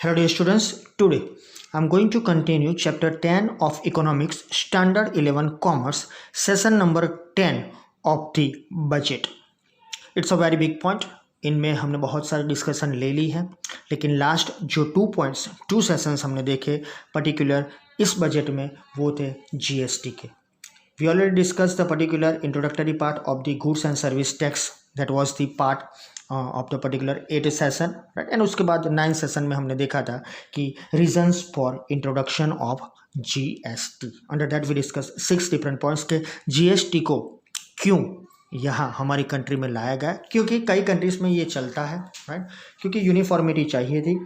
Hello dear students, today I am going to continue chapter 10 of economics standard 11 commerce session number 10 of the budget. It's a very big point. इनमें हमने बहुत सारी discussion ले ली है, लेकिन last जो 2 sessions हमने देखे पर्टिकुलर इस बजट में वो थे जीएसटी के. We already discussed the particular introductory part of the goods and service tax. That was the part of the particular 8th session, right? And उसके बाद 9th session में हमने देखा था कि reasons for introduction of GST. Under that we discussed 6 different points के GST को क्यों यहाँ हमारी कंट्री में लाया गया, क्योंकि कई कंट्रीज में ये चलता है, राइट? क्योंकि यूनिफॉर्मिटी चाहिए थी,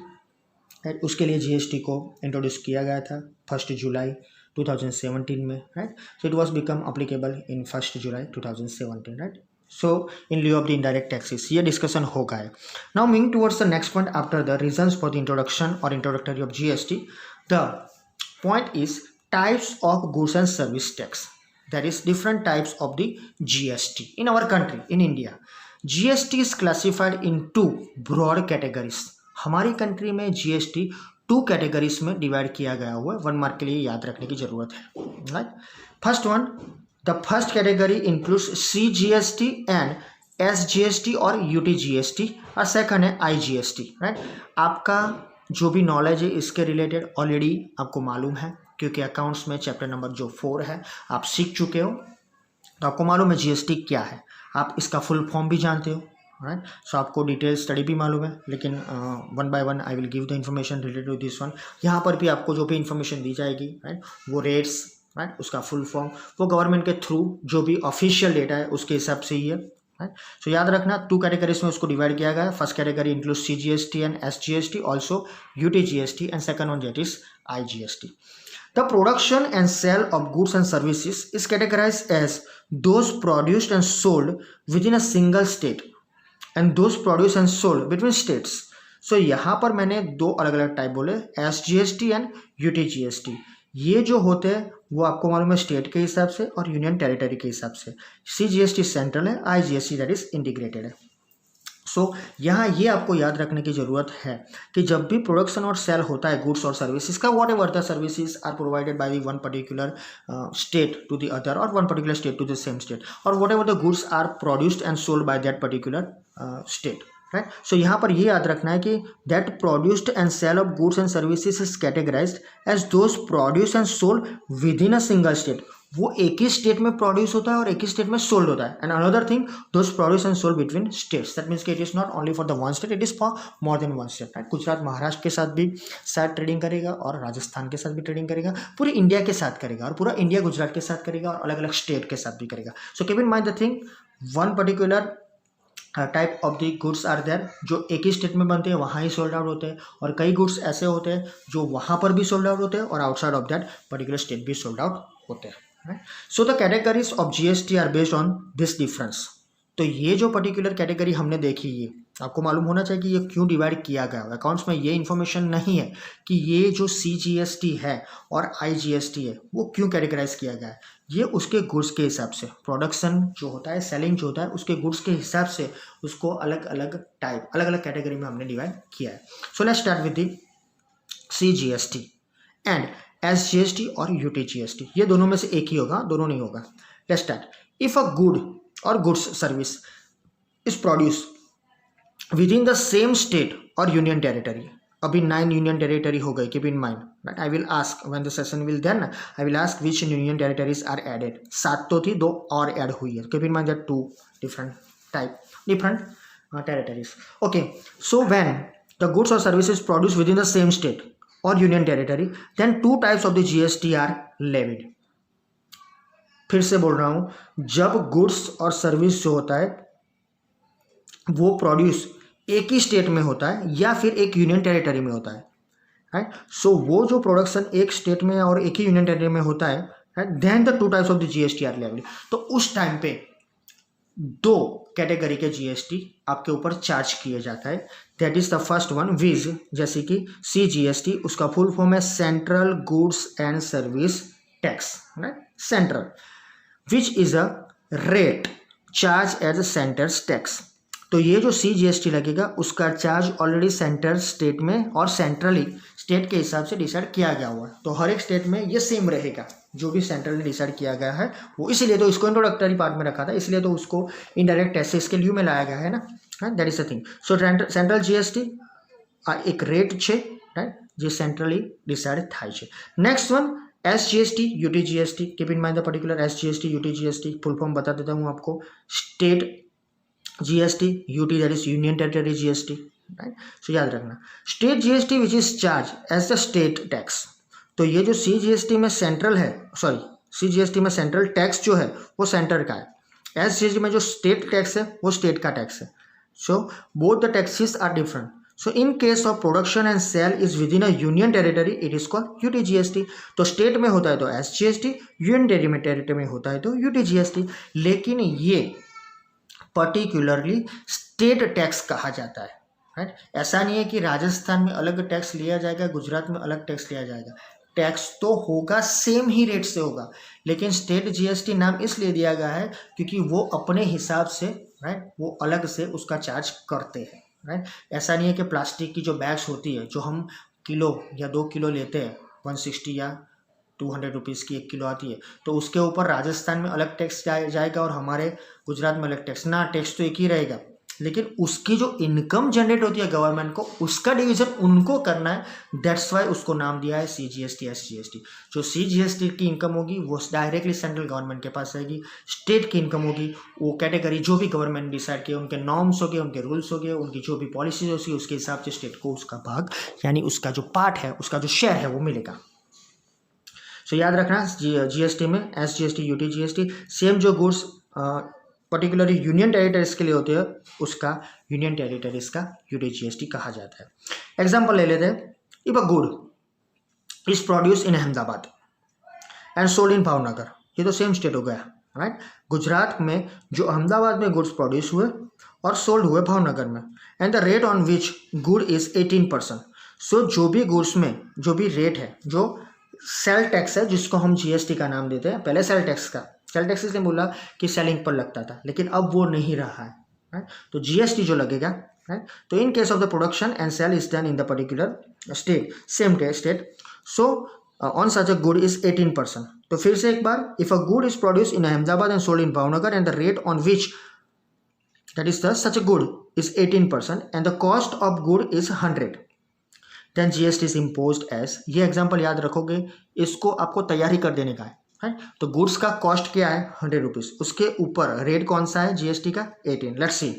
उसके लिए जीएसटी को इंट्रोड्यूस किया गया था 1 जुलाई 2017 में, right? So it was become applicable in 1 July 2017, right? So in lieu of the indirect taxes ये डिस्कशन हो गया है. Now moving towards the next point after the reasons for the introduction और introductory of GST. The point is types of goods and service tax. That is different types of the GST in our country, in India. GST is classified in 2 broad categories. हमारी country में GST 2 categories में divide किया गया हुआ है. 1 mark के लिए याद रखने की जरूरत है, right? First one, the first category includes CGST and SGST और UTGST और सेकंड है IGST, राइट? आपका जो भी नॉलेज है इसके रिलेटेड ऑलरेडी आपको मालूम है, क्योंकि अकाउंट्स में चैप्टर नंबर जो 4 है आप सीख चुके हो, तो आपको मालूम है जीएसटी क्या है. आप इसका फुल फॉर्म भी जानते हो, राइट? सो आपको डिटेल स्टडी भी मालूम है, लेकिन 1 by 1 I will give the information related to this one. यहाँ पर भी आपको जो भी इन्फॉर्मेशन दी जाएगी, राइट, वो रेट्स, राइट, उसका फुल फॉर्म वो गवर्नमेंट के थ्रू जो भी ऑफिशियल डेटा है उसके हिसाब से ही है, राइट? सो याद रखना 2 कैटेगरीज में उसको डिवाइड किया गया है. First category include CGST and SGST, also UTGST, and second one that is IGST. The production and sale of goods and services is categorized as those produced and sold within a single state and those produced and sold between states. So यहाँ पर मैंने 2 अलग अलग type बोले, SGST and UTGST. ये जो होते हैं वो आपको मालूम है स्टेट के हिसाब से और यूनियन टेरिटरी के हिसाब से. CGST सेंट्रल है, IGST दैट इज इंटीग्रेटेड है. सो यहाँ ये आपको याद रखने की ज़रूरत है कि जब भी प्रोडक्शन और सेल होता है गुड्स और सर्विसेज का, whatever the services are provided by one particular state to the other और one particular state to the same state, और whatever the goods are produced and sold by that particular state, right? So यहाँ पर ये याद रखना है कि that produced and sale of goods and services is categorised as those produced and sold within a single state. वो एक ही state में प्रोड्यूस होता है और एक ही स्टेट में सोल्ड होता है. And another thing, those produce and sold between states. That means कि it is not only for the one state, it is for more than one state, right? Gujarat Maharashtra के साथ भी शायद ट्रेडिंग करेगा और राजस्थान के साथ भी ट्रेडिंग करेगा, पूरे इंडिया के साथ करेगा और पूरा इंडिया गुजरात के साथ करेगा और अलग अलग स्टेट के साथ भी करेगा. So keep in mind the thing, one particular type of the goods are there जो एक ही स्टेट में बनते हैं, वहाँ ही सोल्ड आउट होते हैं, और कई गुड्स ऐसे होते हैं जो वहाँ पर भी सोल्ड आउट होते हैं और outside of that particular state भी सोल्ड आउट होते हैं, right? So the categories of GST are based on this difference. तो ये जो पर्टिकुलर कैटेगरी हमने देखी, ये आपको मालूम होना चाहिए कि ये क्यों डिवाइड किया गया है. अकाउंट्स में ये इन्फॉर्मेशन नहीं है कि ये जो CGST है और IGST है वो क्यों कैटेगराइज किया गया है. ये उसके गुड्स के हिसाब से, प्रोडक्शन जो होता है, सेलिंग जो होता है, उसके गुड्स के हिसाब से उसको अलग अलग टाइप, अलग अलग कैटेगरी में हमने डिवाइड किया है. So let's start with the CGST and SGST और UTGST. ये दोनों में से एक ही होगा, दोनों नहीं होगा. Let's start. If a good और goods service is produce within the same state और यूनियन टेरिटरी. अभी 9 यूनियन टेरिटरी हो गए, keep in mind, right? I will ask when the session will then I will ask which union territories are added. 7 तो थी, 2 और add हुई है. Keep in mind that 2 different type, different territories. Okay, so when the goods और services produce within the same state और union territory, then 2 types of the GST are levied. फिर से बोल रहा हूं, जब गुड्स और सर्विस जो होता है वो प्रोड्यूस एक ही स्टेट में होता है या फिर एक यूनियन टेरिटरी में होता है, राइट? सो वो जो प्रोडक्शन एक स्टेट में और एक ही यूनियन टेरिटरी में होता है, right, then the 2 types of the GST are levied. तो उस टाइम पे 2 कैटेगरी के GST आपके ऊपर चार्ज किए जाता है. That is the first one which, जैसे कि CGST, उसका फुल फॉर्म है central goods and service tax, right? Central, which is a rate charge as centre's tax. तो ये जो CGST लगेगा उसका चार्ज ऑलरेडी सेंटर स्टेट में और सेंट्रली स्टेट के हिसाब से डिसाइड किया गया हुआ है। तो हर एक स्टेट में ये सेम रहेगा जो भी सेंट्रल ने डिसाइड किया गया है वो, इसीलिए तो इसको इंट्रोडक्टरी पार्ट में रखा था, इसलिए तो उसको इनडायरेक्ट टैक्सेस के लिए में लाया गया है ना, that is the thing. So central GST एक रेट છે રાઈટ જે સેન્ટ્રલી ડિસાઇડ થાય છે। Next one SGST UTGST, keep in mind the particular SGST UTGST full form बता देता हूँ आपको। State GST, UT that is union territory GST, right. So याद रखना state GST which is charge as the state tax. तो ये जो CGST में सेंट्रल है, सॉरी CGST में सेंट्रल टैक्स जो है वो सेंटर का है, SGST में जो स्टेट टैक्स है वो स्टेट का टैक्स है। So both the taxes are different. So in case of production and sale is within a union territory, it is called UTGST। तो स्टेट में होता है तो SGST, यूनियन टेरिटरी में होता है तो UTGST। लेकिन ये पर्टिकुलरली स्टेट टैक्स कहा जाता है, राइट। ऐसा नहीं है कि राजस्थान में अलग टैक्स लिया जाएगा, गुजरात में अलग टैक्स लिया जाएगा, टैक्स तो होगा सेम ही रेट से होगा, लेकिन स्टेट GST नाम इसलिए दिया गया है क्योंकि वो अपने हिसाब से, राइट, वो अलग से उसका चार्ज करते हैं, राइट। ऐसा नहीं है कि प्लास्टिक की जो बैग्स होती है जो हम किलो या 2 किलो लेते हैं 160 या 200 रुपीज़ की 1 किलो आती है, तो उसके ऊपर राजस्थान में अलग टैक्स जाएगा और हमारे गुजरात में अलग टैक्स ना, टैक्स तो एक ही रहेगा, लेकिन उसकी जो इनकम जनरेट होती है गवर्नमेंट को उसका डिवीजन उनको करना है, दैट्स वाई उसको नाम दिया है CGST SGST। जो CGST की इनकम होगी वो डायरेक्टली सेंट्रल गवर्नमेंट के पास आएगी, स्टेट की इनकम होगी वो कैटेगरी जो भी गवर्नमेंट डिसाइड किए, उनके नॉर्म्स हो गए, उनके रूल्स हो गए, उनकी जो भी पॉलिसीज होगी उसके हिसाब से स्टेट को उसका भाग यानी उसका जो पार्ट है, उसका जो शेयर है वो मिलेगा। सो याद रखना GST में SGST UTGST सेम जो गुड्स पर्टिकुलरली यूनियन टेरिटरीज के लिए होते हैं उसका यूनियन टेरिटरीज का UTGST कहा जाता है। एग्जाम्पल ले लेते हैं, if a good is produce in Ahmedabad and sold in Bhavnagar, ये तो सेम स्टेट हो गया, राइट। गुजरात में जो अहमदाबाद में गुड्स प्रोड्यूस हुए और सोल्ड हुए भावनगर में, and the rate on which good is 18%। सो जो भी गुड्स में जो भी रेट है, जो सेल टैक्स है जिसको हम GST का नाम देते हैं, पहले सेल टैक्स का, सेल टैक्स इसलिए बोला कि सेलिंग पर लगता था, लेकिन अब वो नहीं रहा है, राइट। तो GST जो लगेगा, राइट। तो in case of the production and sale is done in the particular state, same state, so on such a good is 18%। तो फिर से एक बार, if a good is produce in Ahmedabad and sold in Bhavnagar and the rate on which that is the such a good is 18% and the cost of good is 100, then GST is imposed as. ये example याद रखोगे, इसको आपको तैयारी कर देने का है। तो गुड्स का कॉस्ट क्या है 100 रुपीज, उसके ऊपर रेट कौन सा है GST का 18। लेट्स सी,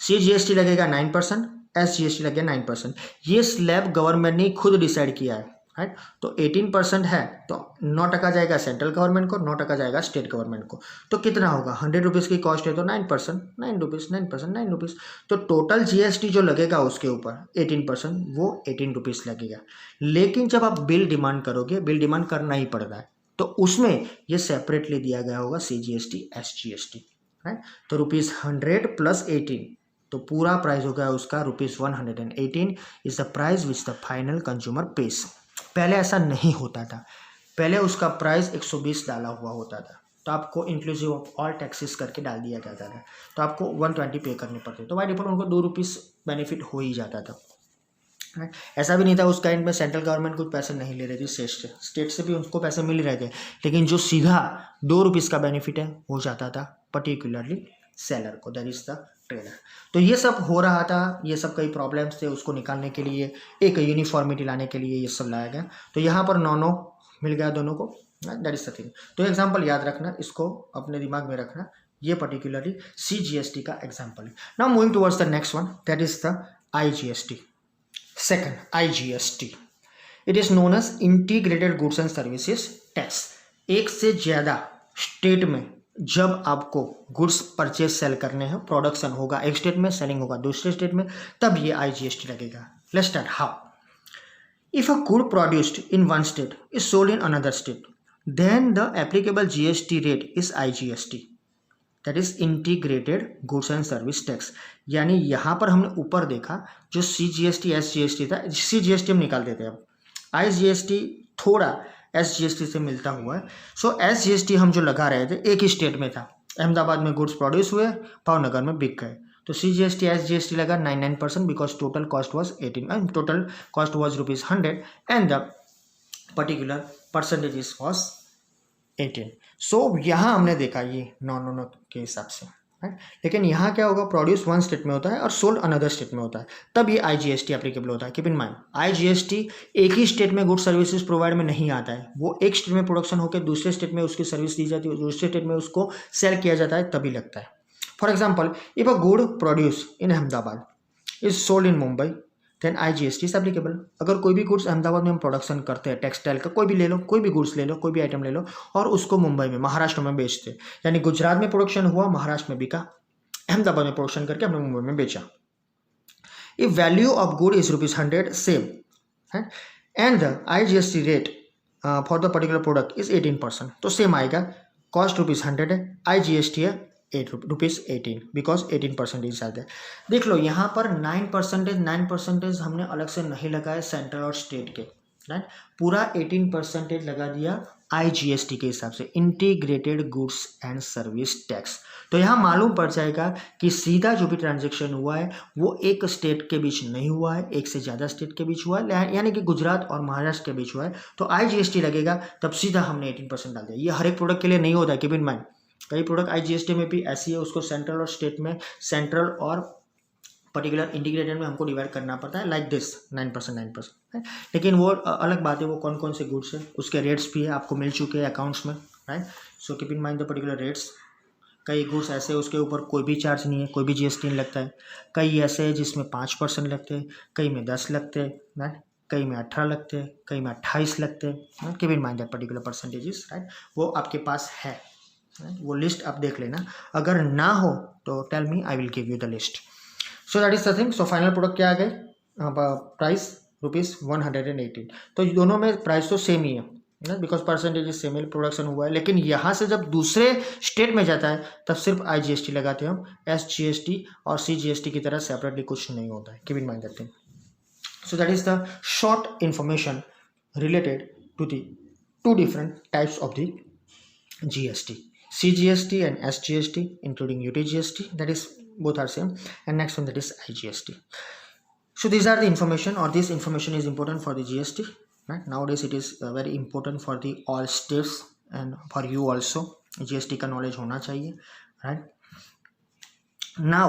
CGST लगेगा 9%, SGST लगेगा 9%। ये स्लैब गवर्नमेंट ने खुद डिसाइड किया है, राइट। तो 18% है तो 9% जाएगा सेंट्रल गवर्नमेंट को, 9% जाएगा स्टेट गवर्नमेंट को। तो कितना होगा, 100 रुपीज़ की कॉस्ट है तो 9%, 9 रुपीज़, 9%, 9 रुपीज़। तो टोटल GST जो लगेगा उसके ऊपर 18%, वो 18 रुपीज़ लगेगा। लेकिन जब आप बिल डिमांड करोगे, बिल डिमांड करना ही पड़ रहा है, तो उसमें ये सेपरेटली दिया गया होगा CGST SGST, राइट। तो ₹100 प्लस 18, तो पूरा प्राइस हो गया उसका ₹118 is the price which the final consumer page. पहले ऐसा नहीं होता था, पहले उसका प्राइस 120 डाला हुआ होता था, तो आपको इंक्लूसिव ऑफ ऑल टैक्सेस करके डाल दिया जाता था, तो आपको 120 पे करने पड़ते, तो बाई डिफॉल्ट उनको ₹2 बेनिफिट हो ही जाता था। ऐसा भी नहीं था उस टाइम में सेंट्रल गवर्नमेंट कुछ पैसे नहीं ले रही थी स्टेट से भी उनको पैसे मिल रहे थे, लेकिन जो सीधा ₹2 का बेनिफिट है हो जाता था पर्टिकुलरली सेलर को, दैट इज द ट्रेडर। तो ये सब हो रहा था, ये सब कई प्रॉब्लम्स थे, उसको निकालने के लिए, एक यूनिफॉर्मिटी लाने के लिए ये सब लाया गया। तो यहाँ पर 9 मिल गया दोनों को, दैट इज द थिंग। तो एग्जाम्पल याद रखना, इसको अपने दिमाग में रखना, ये पर्टिकुलरली CGST का एग्जाम्पल है। Now moving towards the next one, that is the IGST। Second, IGST, it is known as integrated goods and services tax. एक से ज़्यादा स्टेट में जब आपको गुड्स परचेज सेल करने हैं, प्रोडक्शन होगा एक स्टेट में, सेलिंग होगा दूसरे स्टेट में, तब ये IGST लगेगा। Let's start how. If a good produced in one state is sold in another state, then the applicable GST rate is IGST, that is integrated goods and service tax. यानी यहाँ पर हमने ऊपर देखा जो CGST SGST था, CGST हम निकाल देते हैं, अब IGST थोड़ा SGST से मिलता हुआ है। सो SGST हम जो लगा रहे थे एक ही स्टेट में था, अहमदाबाद में गुड्स प्रोड्यूस हुए, भावनगर में बिक गए, तो CGST SGST लगा 99% because total cost was 18, total cost was ₹100 and the particular percentage was 18। सो यहाँ हमने देखा ये नॉन के हिसाब से, राइट। लेकिन यहाँ क्या होगा, प्रोड्यूस वन स्टेट में होता है और सोल्ड अनदर स्टेट में होता है, तब ये IGST एप्लीकेबल होता है। कीप इन माइंड, IGST एक ही स्टेट में गुड सर्विसेज प्रोवाइड में नहीं आता है, वो एक स्टेट में प्रोडक्शन होकर दूसरे स्टेट में उसकी सर्विस दी जाती है, दूसरे स्टेट में उसको सेल किया जाता है, तभी लगता है। For example, if a good produce in Ahmedabad is sold in Mumbai, then IGST is applicable. अगर कोई भी गुड्स अहमदाबाद में हम प्रोडक्शन करते हैं, टेक्सटाइल का कोई भी ले लो, कोई भी गुड्स ले लो, कोई भी आइटम ले लो, और उसको मुंबई में, महाराष्ट्र में बेचते, यानी गुजरात में प्रोडक्शन हुआ, महाराष्ट्र में बिका, अहमदाबाद में प्रोडक्शन करके हमने मुंबई में बेचा। If value of good is ₹100 same है and the IGST rate for the particular product is 18%, तो सेम आएगा। कॉस्ट ₹100 है, IGST है ₹18 बिकॉज 18% इज आता है। देख लो यहाँ पर 9% हमने अलग से नहीं लगाया सेंट्रल और स्टेट के, राइट। पूरा 18% लगा दिया IGST के हिसाब से, integrated goods and service tax. तो यहाँ मालूम पड़ जाएगा कि सीधा जो भी ट्रांजैक्शन हुआ है वो एक स्टेट के बीच नहीं हुआ है, एक से ज़्यादा स्टेट के बीच हुआ है, यानी कि गुजरात और महाराष्ट्र के बीच हुआ है, तो IGST लगेगा, तब सीधा हमने 18% डाल दिया। ये हर एक प्रोडक्ट के लिए नहीं होता है, कीप इन माइंड। कई प्रोडक्ट IGST में भी ऐसी है, उसको सेंट्रल और स्टेट में, सेंट्रल और पर्टिकुलर इंटीग्रेटेड में हमको डिवाइड करना पड़ता है, लाइक दिस 9%। लेकिन वो अलग बात है, वो कौन कौन से गुड्स है, उसके रेट्स भी है, आपको मिल चुके हैं अकाउंट्स में, right. So keep in mind the particular rates. कई गुड्स ऐसे उसके ऊपर कोई भी चार्ज नहीं है, कोई भी GST नहीं लगता है, कई ऐसे है जिसमें 5% लगते हैं, कई में 10 लगते हैं, राइट, कई में 18 लगते हैं, कई में 28 लगते हैं। Keep in mind that particular percentages, right, वो आपके पास है, राइट, वो लिस्ट आप देख लेना। अगर ना हो तो tell me, I will give you the list. So that is the thing. So final product क्या आ गए, प्राइस ₹118, तो दोनों में प्राइस तो सेम ही है, because percentage same he production हुआ है। लेकिन यहाँ से जब दूसरे स्टेट में जाता है तब सिर्फ IGST लगाते हैं हम, SGST और CGST की तरह सेपरेटली कुछ नहीं होता है। Keep in mind that thing. So that is the short information related to the two different types of the GST, CGST and SGST, including UTGST, that is both are same, and next one that is IGST. So these are the information, or this information is important for the GST, right? Nowadays it is very important for the all states and for you also. GST का knowledge होना चाहिए, right? Now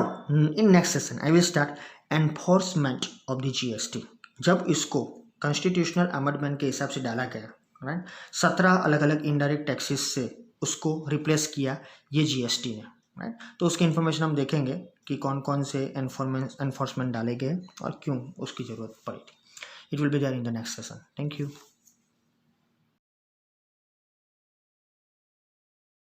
in next session I will start enforcement of the GST. जब इसको constitutional amendment के हिसाब से डाला गया, राइट, 17 अलग अलग इनडायरेक्ट टैक्सेस से उसको रिप्लेस किया ये GST ने, राइट। तो उसकी इन्फॉर्मेशन हम देखेंगे कि कौन कौन से एनफोर्समेंट डाले गए और क्यों उसकी ज़रूरत पड़ी थी। It will be there in the next session. Thank you.